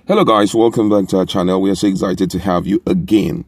Hello guys, welcome back to our channel. We are so excited to have you again.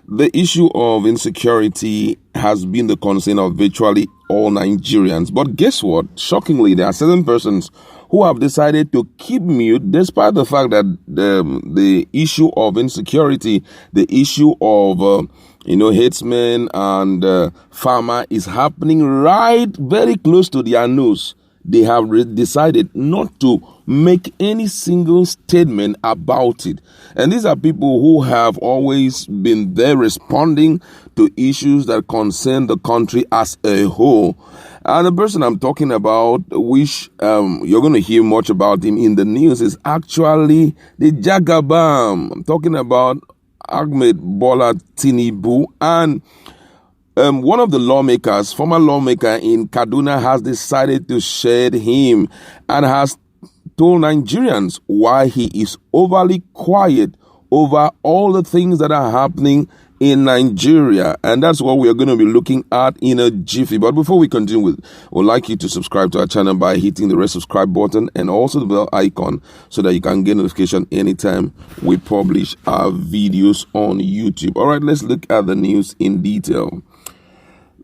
The issue of insecurity has been the concern of virtually all Nigerians. But guess what? Shockingly, there are certain persons who have decided to keep mute despite the fact that the issue of insecurity, the issue of herdsmen and farmer is happening right very close to their nose. They have decided not to make any single statement about it. And these are people who have always been there responding to issues that concern the country as a whole. And the person I'm talking about, which you're going to hear much about him in the news, is actually the Jagabam. I'm talking about Ahmed Bola Tinubu. And one of the lawmakers, former lawmaker in Kaduna, has decided to shed him and has told Nigerians why he is overly quiet over all the things that are happening in Nigeria. And that's what we are going to be looking at in a jiffy. But before we continue we'd like you to subscribe to our channel by hitting the red subscribe button and also the bell icon so that you can get notification anytime we publish our videos on YouTube. All right, let's look at the news in detail.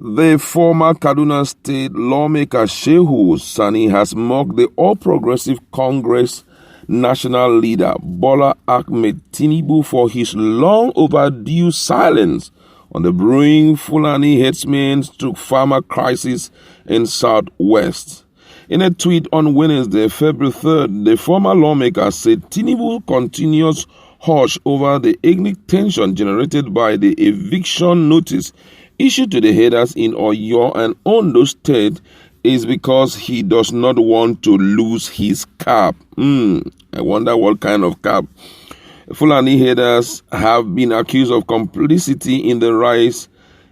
The former Kaduna State lawmaker Shehu Sani has mocked the All Progressive Congress national leader Bola Ahmed Tinubu for his long overdue silence on the brewing Fulani herdsmen/farmer crisis in Southwest. In a tweet on Wednesday, February 3rd, the former lawmaker said Tinubu's continuous hush over the ethnic tension generated by the eviction notice issued to the headers in Oyo and Ondo State is because he does not want to lose his cap. I wonder what kind of cap. Fulani headers have been accused of complicity in the rise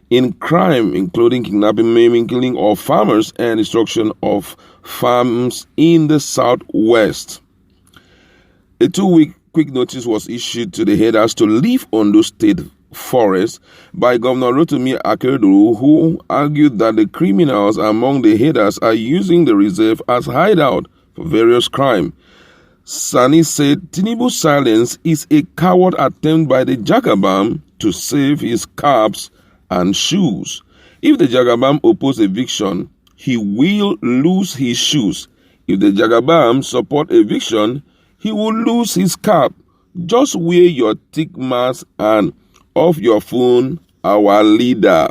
in crime, including kidnapping, maiming, killing of farmers and destruction of farms in the Southwest. A 2-week quick notice was issued to the headers to leave Ondo State forest by Governor Rotimi Akeredolu, who argued that the criminals among the headers are using the reserve as hideout for various crimes. Sani said Tinubu's silence is a coward attempt by the Jagabam to save his caps and shoes. If the Jagabam oppose eviction, he will lose his shoes. If the Jagabam support eviction, he will lose his cap. Just wear your thick mask and off your phone, our leader.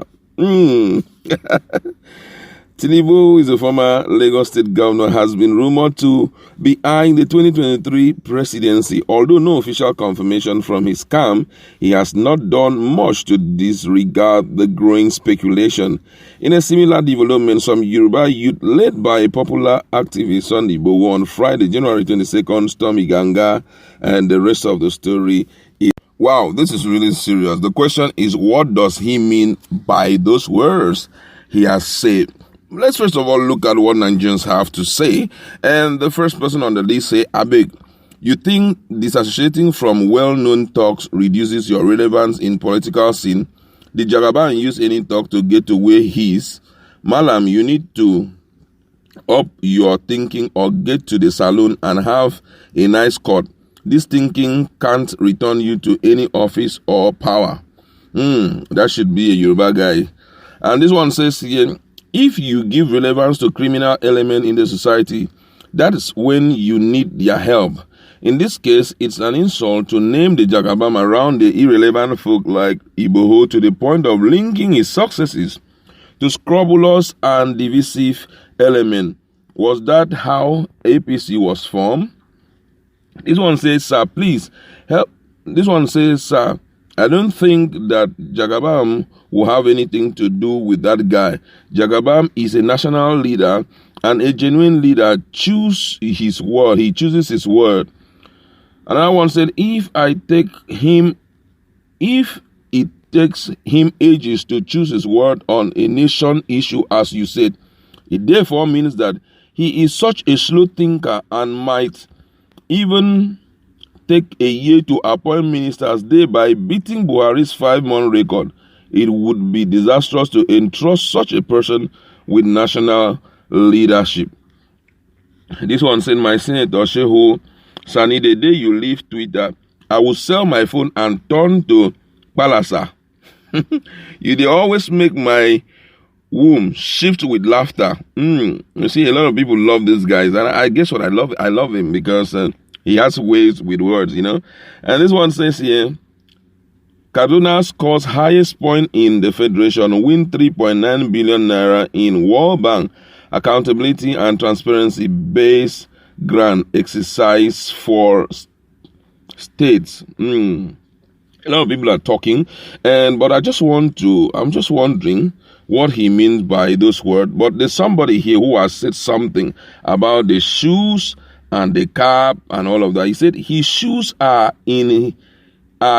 Tinubu is a former Lagos State governor, has been rumored to be eyeing the 2023 presidency. Although no official confirmation from his camp, he has not done much to disregard the growing speculation. In a similar development, some Yoruba youth led by a popular activist Sunday Igboho on Friday, January 22nd, stormed Iganga, and the rest of the story is wow, this is really serious. The question is, what does he mean by those words he has said? Let's first of all look at what Nigerians have to say. And the first person on the list say, Abeg, you think disassociating from well-known talks reduces your relevance in political scene? Did Jagaban use any talk to get to where he is? Malam, you need to up your thinking or get to the saloon and have a nice cut. This thinking can't return you to any office or power. That should be a Yoruba guy. And this one says here, if you give relevance to criminal element in the society, that is when you need their help. In this case, it's an insult to name the Jagabam around the irrelevant folk like Igboho to the point of linking his successes to scrupulous and divisive element. Was that how APC was formed? This one says, sir, please help. This one says, sir, I don't think that Jagabam will have anything to do with that guy. Jagabam is a national leader, and a genuine leader chooses his word. He chooses his word. Another one said, if it takes him ages to choose his word on a nation issue, as you said, it therefore means that he is such a slow thinker and might even take a year to appoint ministers, thereby beating Buhari's 5-month record. It would be disastrous to entrust such a person with national leadership. This one said, my Senator Shehu Sani, the day you leave Twitter, I will sell my phone and turn to Palasa. They always make my womb shift with laughter. You see, a lot of people love these guys, and I guess what I love him because he has ways with words, And this one says here, Kaduna scores highest point in the federation, win 3.9 billion naira in World Bank accountability and transparency base grant exercise for states. A lot of people are talking, but I'm just wondering what he means by those words. But there's somebody here who has said something about the shoes and the cap and all of that. He said his shoes are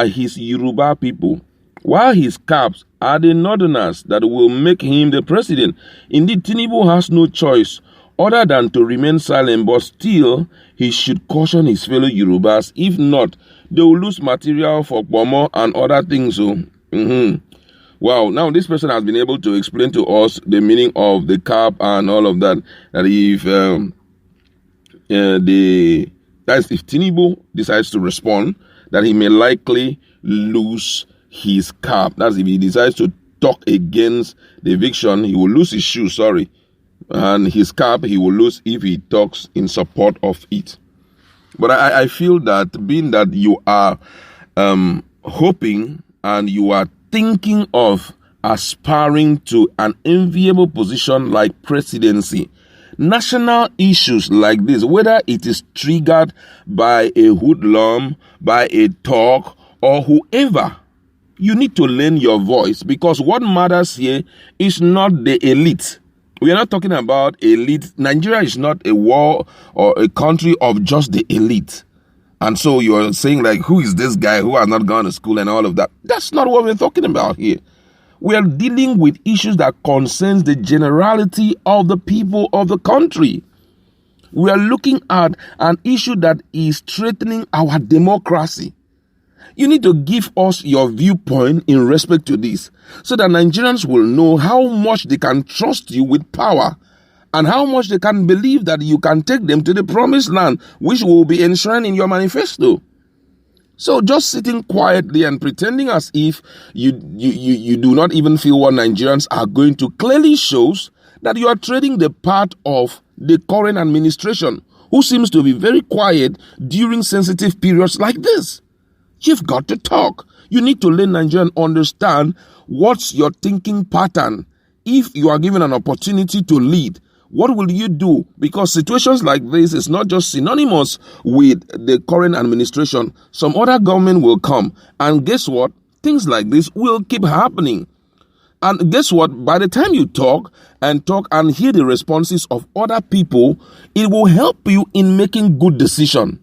his Yoruba people, while his caps are the northerners that will make him the president. Indeed, Tinubu has no choice other than to remain silent, but still he should caution his fellow Yorubas. If not, they will lose material for Bomo and other things. Wow, now this person has been able to explain to us the meaning of the cap and all of that. That if if Tinubu decides to respond, that he may likely lose his cap. That's if he decides to talk against the eviction, he will lose his shoe, and his cap he will lose if he talks in support of it. But I feel that being that you are hoping and you are thinking of aspiring to an enviable position like presidency, national issues like this, whether it is triggered by a hoodlum, by a talk, or whoever, you need to lend your voice, because what matters here is not the elite. We are not talking about elite. Nigeria is not a war or a country of just the elite. And so you're saying like, who is this guy who has not gone to school and all of that? That's not what we're talking about here. We are dealing with issues that concerns the generality of the people of the country. We are looking at an issue that is threatening our democracy. You need to give us your viewpoint in respect to this, so that Nigerians will know how much they can trust you with power and how much they can believe that you can take them to the promised land, which will be enshrined in your manifesto. So just sitting quietly and pretending as if you do not even feel what Nigerians are going to clearly shows that you are trading the part of the current administration, who seems to be very quiet during sensitive periods like this. You've got to talk. You need to let Nigerians understand what's your thinking pattern. If you are given an opportunity to lead, what will you do? Because situations like this is not just synonymous with the current administration. Some other government will come. And guess what? Things like this will keep happening. And guess what? By the time you talk and hear the responses of other people, it will help you in making good decisions.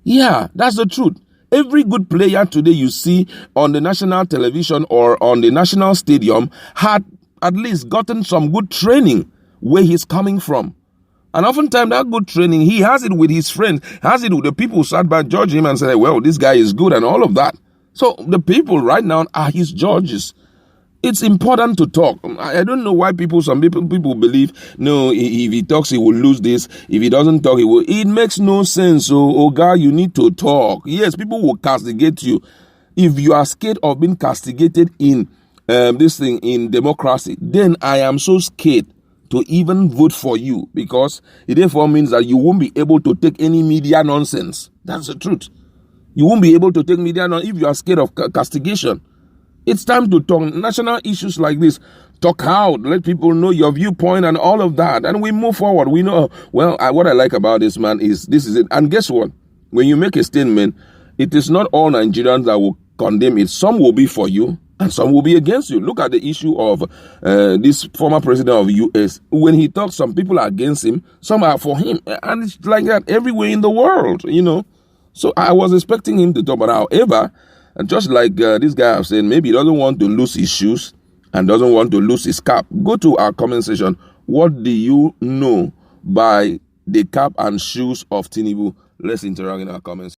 Yeah, that's the truth. Every good player today you see on the national television or on the national stadium had at least gotten some good training where he's coming from. And oftentimes that good training, he has it with his friends, has it with the people who sat by judge him and say, well, this guy is good and all of that. So the people right now are his judges. It's important to talk. I don't know why some people believe, no, if he talks, he will lose this. If he doesn't talk, he will. It makes no sense. So, oh God, you need to talk. Yes, people will castigate you. If you are scared of being castigated in in democracy, then I am so scared to even vote for you, because it therefore means that you won't be able to take any media nonsense. That's the truth. You won't be able to take media nonsense if you are scared of castigation. It's time to talk national issues like this. Talk out, let people know your viewpoint and all of that. And we move forward. We know, what I like about this man is this is it. And guess what? When you make a statement, it is not all Nigerians that will condemn it. Some will be for you and some will be against you. Look at the issue of this former president of the U.S. When he talks, some people are against him, some are for him. And it's like that everywhere in the world, So I was expecting him to talk, but however, and just like this guy have said, maybe he doesn't want to lose his shoes and doesn't want to lose his cap. Go to our comment section. What do you know by the cap and shoes of Tinubu? Let's interact in our comments.